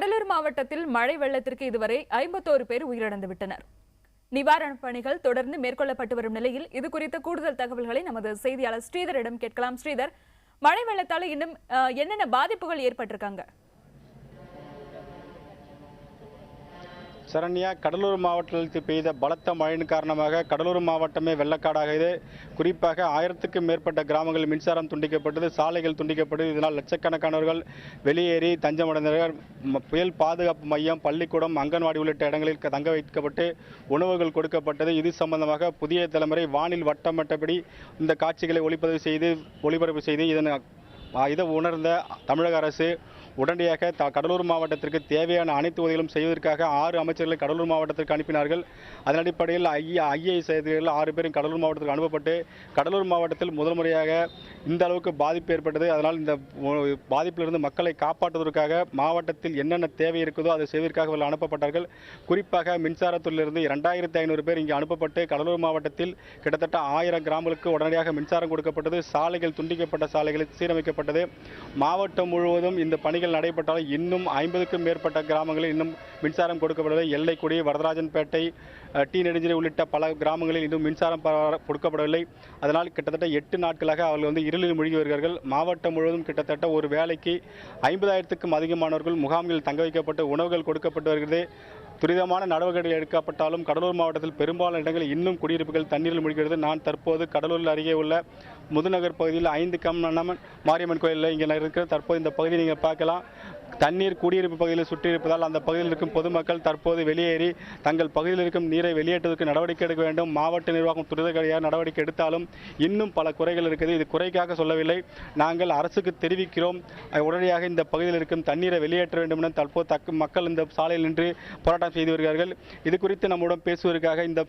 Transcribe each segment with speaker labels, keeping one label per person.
Speaker 1: கடலூர் மாவட்டத்தில் மழை வெள்ளத்திற்கு இதுவரை 51 பேர் உயிரிழந்து விட்டனர். நிவாரணப் பணிகள் தொடர்ந்து மேற்கொள்ளப்பட்டு வரும் நிலையில் இது குறித்த கூடுதல் தகவல்களை நமது செய்தியாளர் ஸ்ரீதரிடம் கேட்கலாம். ஸ்ரீதர், மழை வெள்ளத்தால் இன்னும் என்னென்ன பாதிப்புகள் ஏற்பட்டிருக்காங்க?
Speaker 2: சரண்யா, கடலூர் மாவட்டத்தில் பெய்த பலத்த மழையின் காரணமாக கடலூர் மாவட்டமே வெள்ளக்காடாக குறிப்பாக 1000க்கும் மேற்பட்ட கிராமங்கள் மின்சாரம் துண்டிக்கப்பட்டது, சாலைகள் துண்டிக்கப்பட்டது. இதனால் லட்சக்கணக்கானவர்கள் வெளியேறி தஞ்சமடைந்தனர். புயல் பாதுகாப்பு மையம், பள்ளிக்கூடம், அங்கன்வாடி உள்ளிட்ட இடங்களில் தங்க வைக்கப்பட்டு உணவுகள் கொடுக்கப்பட்டது. இது சம்பந்தமாக புதிய தலைமுறை வானில் வட்டமிட்டபடி இந்த காட்சிகளை ஒளிபரப்பு செய்து இதை உணர்ந்த தமிழக அரசு உடனடியாக கடலூர் மாவட்டத்திற்கு தேவையான அனைத்து உதவிகளும் செய்வதற்காக 6 அமைச்சர்களை கடலூர் மாவட்டத்திற்கு அனுப்பினார்கள். அதன் அடிப்படையில் ஐஏஎஸ் அதிகாரிகள் 6 பேரும் கடலூர் மாவட்டத்திற்கு அனுப்பப்பட்டு கடலூர் மாவட்டத்தில் முதல் முறையாக இந்த அளவுக்கு பாதிப்பு ஏற்பட்டது. அதனால் இந்த பாதிப்பிலிருந்து மக்களை காப்பாற்றுவதற்காக மாவட்டத்தில் என்னென்ன தேவை இருக்குதோ அதை செய்வதற்காக அவர்கள் அனுப்பப்பட்டார்கள். குறிப்பாக மின்சாரத்துறையிலிருந்து 2500 பேர் இங்கே அனுப்பப்பட்டு கடலூர் மாவட்டத்தில் கிட்டத்தட்ட 1000 கிராமங்களுக்கு உடனடியாக மின்சாரம் கொடுக்கப்பட்டது. சாலைகள் துண்டிக்கப்பட்ட சாலைகளை சீரமைக்கப்பட்டது. மாவட்டம் முழுவதும் இந்த பணிகள் நடைபெற்றாலும் இன்னும் 50க்கும் மேற்பட்ட கிராமங்களில் இன்னும் மின்சாரம் கொடுக்கப்படவில்லை. எல்லைக்குடி, வரதராஜன்பேட்டை, டி நெடுஞ்சிறை உள்ளிட்ட பல கிராமங்களில் இன்னும் மின்சாரம் கொடுக்கப்படவில்லை. அதனால் கிட்டத்தட்ட 8 நாட்களாக அவர்கள் இருளில் மூழ்கி வருகிறார்கள். மாவட்டம் முழுவதும் கிட்டத்தட்ட ஒரு வேலைக்கு 50,000க்கும் அதிகமானவர்கள் முகாம்களில் தங்க வைக்கப்பட்டு உணவுகள் கொடுக்கப்பட்டு வருகிறது. துரிதமான நடவடிக்கைகள் எடுக்கப்பட்டாலும் கடலூர் மாவட்டத்தில் பெரும்பாலான இடங்களில் இன்னும் குடியிருப்புகள் தண்ணீரில் மூழ்கிறது. நான் தற்போது கடலூரில் அருகே உள்ள முதுநகர் பகுதியில் 5 கம்மன் மாரியம்மன் கோயிலில் இங்கே இருக்கிற தற்போது இந்த பகுதியை நீங்கள் பார்க்கலாம். தண்ணீர் குடியிருப்பு பகுதியில் சுற்றி இருப்பதால் அந்த பகுதியில் இருக்கும் பொதுமக்கள் தற்போது வெளியேறி தங்கள் பகுதியில் இருக்கும் நீரை வெளியேற்றுவதற்கு நடவடிக்கை எடுக்க வேண்டும். மாவட்ட நிர்வாகம் துரிதகதியாக நடவடிக்கை எடுத்தாலும் இன்னும் பல குறைகள் இருக்குது. இது குறைக்காக சொல்லவில்லை, நாங்கள் அரசுக்கு தெரிவிக்கிறோம். உடனடியாக இந்த பகுதியில் இருக்கும் தண்ணீரை வெளியேற்ற வேண்டும் என தற்போது மக்கள் இந்த சாலையில் நின்று போராட்டம் செய்து வருகிறார்கள். இது குறித்து நம்முடன் பேசுவதற்காக இந்த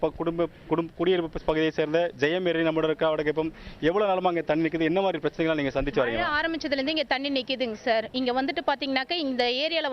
Speaker 2: குடியிருப்பு பகுதியை சேர்ந்த ஜெயமேரி நம்முடன் இருக்க. அவட கேட்போம், எவ்வளவு நாளமா அங்கே தண்ணி நிற்குது, என்ன மாதிரி பிரச்சனைகள் நீங்க சந்திச்சு வரீங்க?
Speaker 3: ஆரம்பிச்சதுல இருந்து இங்க தண்ணி நிக்குதுங்க சார். இங்க பாத்தீங்கன்னா இந்த ஏரியால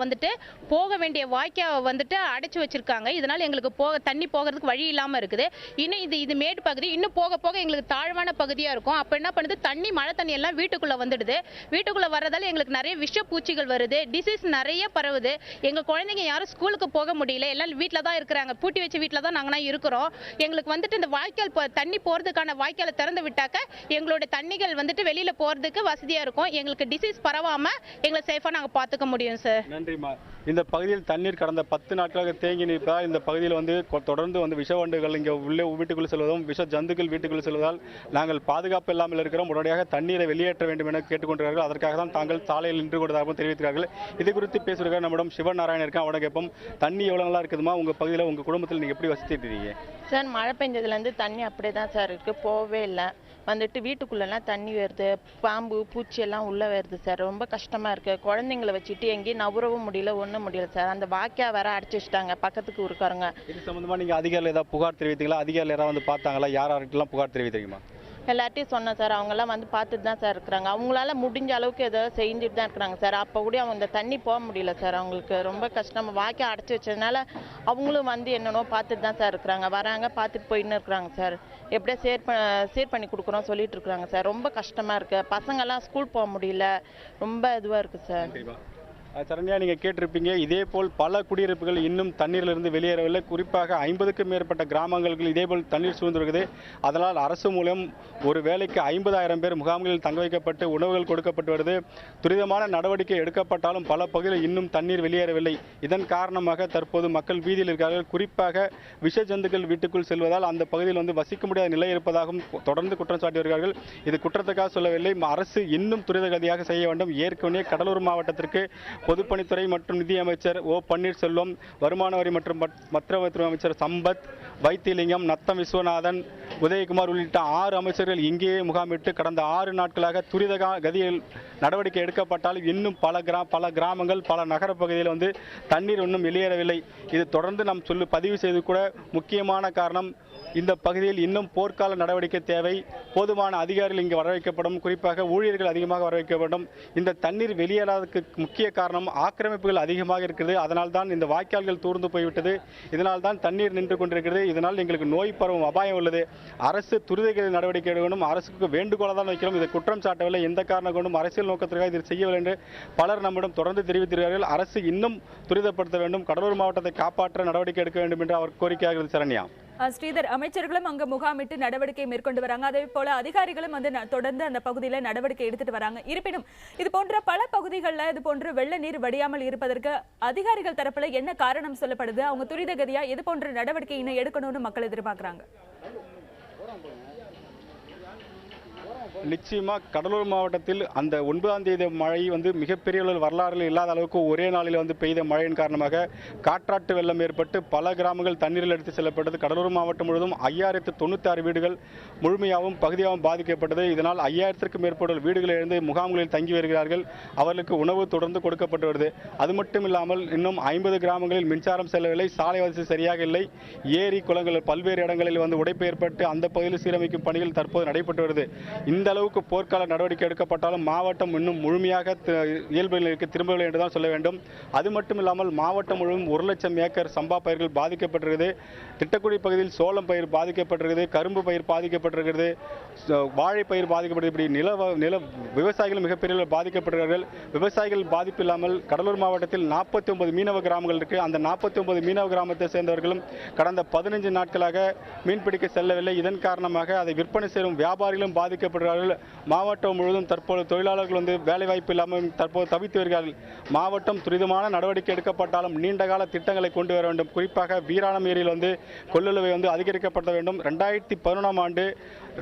Speaker 3: போக வேண்டிய வாய்க்காவை அடைச்சு வச்சிருக்காங்க. இதனால எங்களுக்கு தண்ணி போகிறதுக்கு வழி இல்லாம இருக்குது. இன்னும் இது மேடு பகுதி, இன்னும் போக போக எங்களுக்கு தாழ்வான பகுதியா இருக்கும். அப்ப என்ன பண்ணுது, மழை தண்ணி எல்லாம் வீட்டுக்குள்ள வந்துடுது. வீட்டுக்குள்ள வர்றதால எங்களுக்கு நிறைய விஷ பூச்சிகள் வருது, டிசீஸ் நிறைய பரவுது. எங்க குழந்தைங்க யாரும் ஸ்கூலுக்கு போக முடியல, எல்லாம் வீட்டுல தான் இருக்கிறாங்க. பூட்டி வச்ச வீட்டுல தான் நாங்க இருக்கிறோம். எங்களுக்கு இந்த வாய்க்கால் தண்ணி போறதுக்கான வாய்க்காலை திறந்து விட்டாக்க எங்களோட தண்ணிகள் வெளியில போறதுக்கு வசதியா இருக்கும். எங்களுக்கு டிசீஸ் பரவாம எங்களை சேஃபா நாங்க பாத்துக்க முடியும் சார்.
Speaker 2: நன்றிமா. இந்த பகுதியில் தண்ணீர் கடந்த 10 நாட்களாக தேங்கி நிற்பதால் இந்த பகுதியில் தொடர்ந்து விஷவண்டுகள் இங்கே உள்ளே வீட்டுக்குள் செல்வதும் விஷ ஜந்துக்கள் வீட்டுக்குள் செல்வதால் நாங்கள் பாதுகாப்பு இல்லாமல் இருக்கிறோம். உடனடியாக தண்ணீரை வெளியேற்ற வேண்டும் என கேட்டுக்கொண்டிருக்கிறார்கள். அதற்காக தான் தாங்கள் சாலையில் நின்று கொண்டதாகவும் தெரிவிக்கிறார்கள். இது குறித்து பேசுகிறார் நம்மிடம் சிவநாராயணன் இருக்கேன். அவனை கேட்போம், தண்ணி எவ்வளவு நல்லா இருக்குதுமா உங்க பகுதியில், உங்க குடும்பத்தில் நீங்க எப்படி வசிச்சுட்டு இருக்கீங்க?
Speaker 4: சார், மழை பெஞ்சதுல இருந்து தண்ணி அப்படியே தான் சார் இருக்கு, போவே இல்லை. வீட்டுக்குள்ளெல்லாம் தண்ணி வருது, பாம்பு பூச்சி எல்லாம் உள்ள வருது சார். ரொம்ப கஷ்டமா இருக்கு. குழந்தைங்களை வச்சுட்டு எங்கேயும் நவரவும் முடியல, ஒன்றும் முடியல சார். அந்த வாக்கியா வேற அடிச்சு வச்சுட்டாங்க பக்கத்துக்கு ஊருக்காரங்க. இது
Speaker 2: சம்பந்தமா நீங்க அதிகாரிகள் ஏதாவது புகார் தெரிவித்தீங்களா? அதிகாரிகள் யாராவது பார்த்தாங்களா? யாருக்கெல்லாம் புகார் தெரிவித்தீங்களா?
Speaker 4: எல்லார்ட்டையும் சொன்னேன் சார். அவங்கெல்லாம் பார்த்துட்டு தான் சார் இருக்கிறாங்க. அவங்களால முடிஞ்ச அளவுக்கு ஏதோ செஞ்சுட்டு தான் இருக்கிறாங்க சார். அப்போ கூட அவங்க இந்த தண்ணி போக முடியல சார். அவங்களுக்கு ரொம்ப கஷ்டம். வாய்க்கா அடைச்சி வச்சதுனால அவங்களும் என்னென்னோ பார்த்துட்டு தான் சார் இருக்கிறாங்க. வராங்க, பார்த்துட்டு போயின்னு இருக்கிறாங்க சார். எப்படியா சீர் பண்ணி கொடுக்குறோம் சொல்லிட்டு இருக்கிறாங்க சார். ரொம்ப கஷ்டமா இருக்கு. பசங்கள்லாம் ஸ்கூல் போக முடியல, ரொம்ப இதுவாக இருக்கு சார்.
Speaker 2: சரண்யா, நீங்கள் கேட்டிருப்பீங்க, இதேபோல் பல குடியிருப்புகள் இன்னும் தண்ணீரிலிருந்து வெளியேறவில்லை. குறிப்பாக 50க்கும் மேற்பட்ட கிராமங்களுக்கு இதேபோல் தண்ணீர் சூழ்ந்திருக்குது. அதனால் அரசு மூலம் ஒரு வேலைக்கு 50,000 பேர் முகாம்களில் தங்க வைக்கப்பட்டு உணவுகள் கொடுக்கப்பட்டு வருது. துரிதமான நடவடிக்கை எடுக்கப்பட்டாலும் பல பகுதிகளில் இன்னும் தண்ணீர் வெளியேறவில்லை. இதன் காரணமாக தற்போது மக்கள் வீதியில் இருக்கிறார்கள். குறிப்பாக விஷ ஜந்துக்கள் வீட்டுக்குள் செல்வதால் அந்த பகுதியில் வசிக்க முடியாத நிலை இருப்பதாகவும் தொடர்ந்து குற்றம் சாட்டி வருகிறார்கள். இது குற்றத்துக்காக சொல்லவில்லை, அரசு இன்னும் துரிதகதியாக செய்ய வேண்டும். ஏற்கனவே கடலூர் மாவட்டத்திற்கு பொதுப்பணித்துறை மற்றும் நிதியமைச்சர் ஓ பன்னீர்செல்வம், வருமான வரி மற்றும் மத்திய அமைச்சர் சம்பத், வைத்திலிங்கம், நத்தம் விஸ்வநாதன், உதயகுமார் உள்ளிட்ட 6 அமைச்சர்கள் இங்கேயே முகாமிட்டு கடந்த 6 நாட்களாக துரித கதியில் நடவடிக்கை எடுக்கப்பட்டால் இன்னும் பல கிராமங்கள், பல நகர பகுதியில் தண்ணீர் இன்னும் வெளியேறவில்லை. இது தொடர்ந்து நாம் பதிவு செய்து கூட முக்கியமான காரணம், இந்த பகுதியில் இன்னும் போர்க்கால நடவடிக்கை தேவை. போதுமான அதிகாரிகள் இங்கு வரவைக்கப்படும். குறிப்பாக ஊழியர்கள் அதிகமாக வரவைக்கப்படும். இந்த தண்ணீர் வெளியேறாததுக்கு முக்கிய காரணம் ஆக்கிரமிப்புகள் அதிகமாக இருக்கிறது. அதனால் தான் இந்த வாய்க்கால்கள் தூர்ந்து போய்விட்டது. இதனால் தான் தண்ணீர் நின்று கொண்டிருக்கிறது. இதனால் எங்களுக்கு நோய் பரவும் அபாயம் உள்ளது. அரசு துரித நடவடிக்கை எடுக்க வேண்டும். அரசுக்கு வேண்டுகோளை தான் வைக்கிறோம். இதை குற்றம் சாட்டவில்லை. எந்த காரணம் கொண்டும் அரசியல் நோக்கத்திற்காக இதை செய்யவில்லை என்று பலர் நம்மிடம் தொடர்ந்து தெரிவித்திருக்கிறார்கள். அரசு இன்னும் துரிதப்படுத்த வேண்டும், கடலூர் மாவட்டத்தை காப்பாற்ற நடவடிக்கை எடுக்க வேண்டும் என்று அவர் கோரிக்கையாக சரண்யா.
Speaker 1: ஸ்ரீதர், அமைச்சர்களும் அங்க முகாமிட்டு நடவடிக்கை மேற்கொண்டு வராங்க. அதே போல அதிகாரிகளும் வந்து தொடர்ந்து அந்த பகுதியில நடவடிக்கை எடுத்துட்டு வராங்க. இருப்பினும் இது போன்ற பல பகுதிகளில் இது போன்ற வெள்ள நீர் வடியாமல் இருப்பதற்கு அதிகாரிகள் தரப்புல என்ன காரணம் சொல்லப்படுது? அவங்க துரிதகதியா இது போன்ற நடவடிக்கை இன்னும் எடுக்கணும்னு மக்கள் எதிர்பார்க்கிறாங்க.
Speaker 2: நிச்சயமா கடலூர் மாவட்டத்தில் அந்த 9ஆம் தேதி மழை மிகப்பெரிய வரலாறுகள் இல்லாத அளவுக்கு ஒரே நாளில் பெய்த மழையின் காரணமாக காற்றாட்டு வெள்ளம் ஏற்பட்டு பல கிராமங்கள் தண்ணீரில் எடுத்து செல்லப்பட்டது. கடலூர் மாவட்டம் முழுவதும் 5096 வீடுகள் முழுமையாகவும் பகுதியாகவும் பாதிக்கப்பட்டது. இதனால் 5000க்கும் மேற்பட்ட வீடுகளை இழந்து முகாம்களில் தங்கி வருகிறார்கள். அவர்களுக்கு உணவு தொடர்ந்து கொடுக்கப்பட்டு வருது. அது மட்டும் இல்லாமல் இன்னும் 50 கிராமங்களில் மின்சாரம் செல்லவில்லை, சாலை வசதி சரியாக இல்லை, ஏரி குளங்கள் பல்வேறு இடங்களில் உடைப்பு ஏற்பட்டு அந்த பகுதியில் சீரமைக்கும் பணிகள் தற்போது நடைபெற்று வருது. இந்த அளவுக்கு போர்க்கால நடவடிக்கை எடுக்கப்பட்டாலும் மாவட்டம் இன்னும் முழுமையாக இயல்பு நிலைக்கு திரும்பவில்லை என்றுதான் சொல்ல வேண்டும். அது மட்டும் இல்லாமல் மாவட்டம் முழுவதும் 1 லட்சம் ஏக்கர் சம்பா பயிர்கள் பாதிக்கப்பட்டிருக்கிறது. திட்டக்குடி பகுதியில் சோளம் பயிர் பாதிக்கப்பட்டிருக்கிறது, கரும்பு பயிர் பாதிக்கப்பட்டிருக்கிறது, வாழை பயிர் பாதிக்கப்பட்டது. இப்படி நில விவசாயிகள் மிகப்பெரிய பாதிக்கப்பட்டிருக்கிறார்கள். விவசாயிகள் பாதிப்பு இல்லாமல் கடலூர் மாவட்டத்தில் 49 மீனவ கிராமங்கள் இருக்கு. அந்த 49 மீனவ கிராமத்தை சேர்ந்தவர்களும் கடந்த 15 நாட்களாக மீன்பிடிக்க செல்லவில்லை. இதன் காரணமாக அதை விற்பனை செய்யும் வியாபாரிகளும் பாதிக்கப்படுகிறார்கள். மாவட்டம் முழுவதும் தற்போது தொழிலாளர்கள் வேலைவாய்ப்பு இல்லாமல் தற்போது தவித்து வருகிறார்கள். மாவட்டம் துரிதமான நடவடிக்கை எடுக்கப்பட்டாலும் நீண்டகால திட்டங்களை கொண்டு வர வேண்டும். குறிப்பாக வீராணம் ஏரியில் கொள்ளளவை அதிகரிக்கப்பட வேண்டும். 2011ஆம் ஆண்டு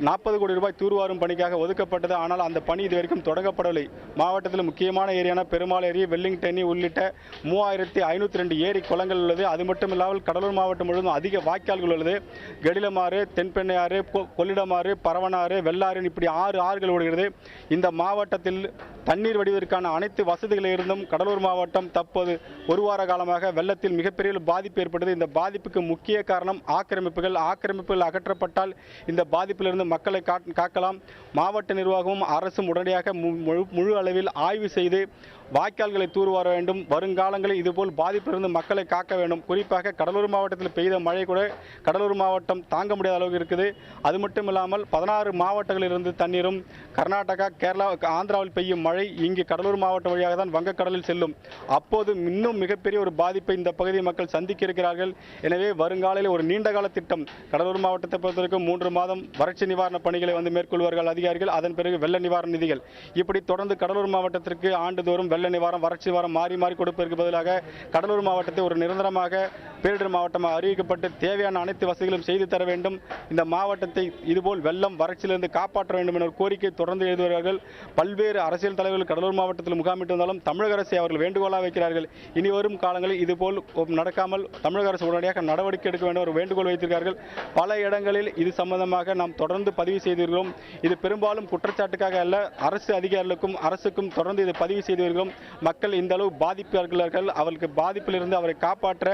Speaker 2: 40 கோடி ரூபாய் தூர்வாரும் பணிக்காக ஒதுக்கப்பட்டது. ஆனால் அந்த பணி இதுவரைக்கும் தொடங்கப்படவில்லை. மாவட்டத்தில் முக்கியமான ஏரியான பெருமாள் ஏரி, வெல்லிங்டன் உள்ளிட்ட 3502 ஏரி குளங்கள் உள்ளது. அது மட்டும் இல்லாமல் கடலூர் மாவட்டம் முழுவதும் அதிக வாய்க்கால்கள் உள்ளது. கெடிலமாறு, தென்பெண்ணையாறு, கொள்ளிடமாறு, பரவனாறு, வெள்ளாறு, இப்படி 6 ஆறுகள் ஓடுகிறது. இந்த மாவட்டத்தில் தண்ணீர் வடிவதற்கான அனைத்து வசதிகள் இருந்தும் கடலூர் மாவட்டம் தற்போது ஒரு வார காலமாக வெள்ளத்தில் மிகப்பெரிய பாதிப்பு ஏற்பட்டது. இந்த பாதிப்புக்கு முக்கிய காரணம் ஆக்கிரமிப்புகள் அகற்றப்பட்டால் இந்த பாதிப்பிலிருந்து மக்களை காக்கலாம். மாவட்ட நிர்வாகமும் அரசும் உடனடியாக முழு அளவில் ஆய்வு செய்து வாய்க்கால்களை தூர்வார வேண்டும். வருங்காலங்களில் இதுபோல் பாதிப்பிலிருந்து மக்களை காக்க வேண்டும். குறிப்பாக கடலூர் மாவட்டத்தில் பெய்த மழை கூட கடலூர் மாவட்டம் தாங்க முடியாத அளவுக்கு இருக்குது. அது மட்டும் இல்லாமல் 16 மாவட்டங்களிலிருந்து தண்ணீரும் கர்நாடகா, கேரளா, ஆந்திராவில் பெய்யும் மழை இங்கு கடலூர் மாவட்டம் வழியாக தான் வங்கக்கடலில் செல்லும். அப்போது இன்னும் மிகப்பெரிய ஒரு பாதிப்பை இந்த பகுதி மக்கள் சந்திக்க இருக்கிறார்கள். எனவே வருங்காலையில் ஒரு நீண்டகால திட்டம் கடலூர் மாவட்டத்தை பொறுத்தவரைக்கும் 3 மாதம் வறட்சி நிவாரண பணிகளை மேற்கொள்வார்கள் அதிகாரிகள். அதன் பிறகு வெள்ள நிவாரண நிதிகள் இப்படி தொடர்ந்து கடலூர் மாவட்டத்திற்கு ஆண்டுதோறும் வெள்ள நிவாரணம், வறட்சி நிவாரணம் மாறி மாறி கொடுப்பதற்கு பதிலாக கடலூர் மாவட்டத்தை ஒரு நிரந்தரமாக பேரிடர் மாவட்டமாக அறிவிக்கப்பட்டு தேவையான அனைத்து வசதிகளும் செய்து தர வேண்டும். இந்த மாவட்டத்தை இதுபோல் வெள்ளம் வறட்சியிலிருந்து காப்பாற்ற வேண்டும் என்ற கோரிக்கை தொடர்ந்து எழுதுகிறார்கள். பல்வேறு அரசியல் தலைவர்கள் கடலூர் மாவட்டத்தில் முகாமிட்டு வந்தாலும் தமிழக அரசை அவர்கள் வேண்டுகோளாக வைக்கிறார்கள். இனி வரும் காலங்களில் இதுபோல் நடக்காமல் தமிழக அரசு உடனடியாக நடவடிக்கை எடுக்க வேண்டும் ஒரு வேண்டுகோள் வைத்திருக்கிறார்கள். பல இடங்களில் இது சம்பந்தமாக நாம் தொடர்ந்து பதிவு செய்திருக்கிறோம். இது பெரும்பாலும் குற்றச்சாட்டுக்காக அல்ல, அரசு அதிகாரிகளுக்கும் அரசுக்கும் தொடர்ந்து இது பதிவு செய்து வருகிறோம். மக்கள் இந்த அளவு பாதிப்பார்கள், அவர்களுக்கு பாதிப்பிலிருந்து அவரை காப்பாற்ற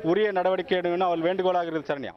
Speaker 2: உரிய நடவடிக்கை எடுக்கணும் அவர்கள் வேண்டுகோளாக இருக்கிறது. சரண்யா.